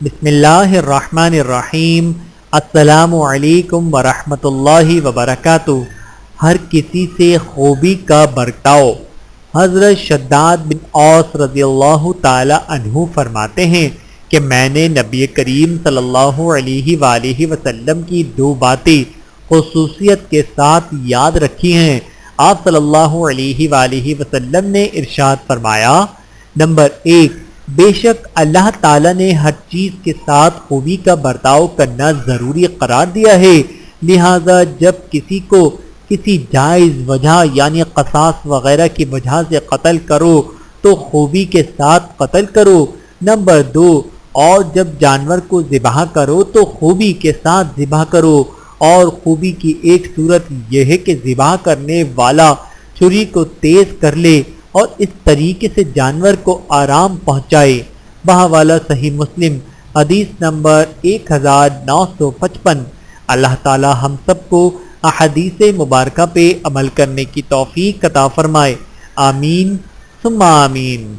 بسم اللہ الرحمن الرحیم۔ السلام علیکم ورحمۃ اللہ وبرکاتہ۔ ہر کسی سے خوبی کا برتاؤ۔ حضرت شداد بن اوس رضی اللہ تعالی عنہ فرماتے ہیں کہ میں نے نبی کریم صلی اللہ علیہ وآلہ وسلم کی دو باتیں خصوصیت کے ساتھ یاد رکھی ہیں۔ آپ صلی اللہ علیہ وآلہ وسلم نے ارشاد فرمایا، نمبر 1، بے شک اللہ تعالیٰ نے ہر چیز کے ساتھ خوبی کا برتاؤ کرنا ضروری قرار دیا ہے، لہذا جب کسی کو کسی جائز وجہ یعنی قصاص وغیرہ کی وجہ سے قتل کرو تو خوبی کے ساتھ قتل کرو۔ نمبر 2، اور جب جانور کو ذبح کرو تو خوبی کے ساتھ ذبح کرو، اور خوبی کی ایک صورت یہ ہے کہ ذبح کرنے والا چھری کو تیز کر لے اور اس طریقے سے جانور کو آرام پہنچائے۔ بحوالہ صحیح مسلم، حدیث نمبر 1955۔ اللہ تعالی ہم سب کو احادیث مبارکہ پہ عمل کرنے کی توفیق عطا فرمائے، آمین ثم آمین۔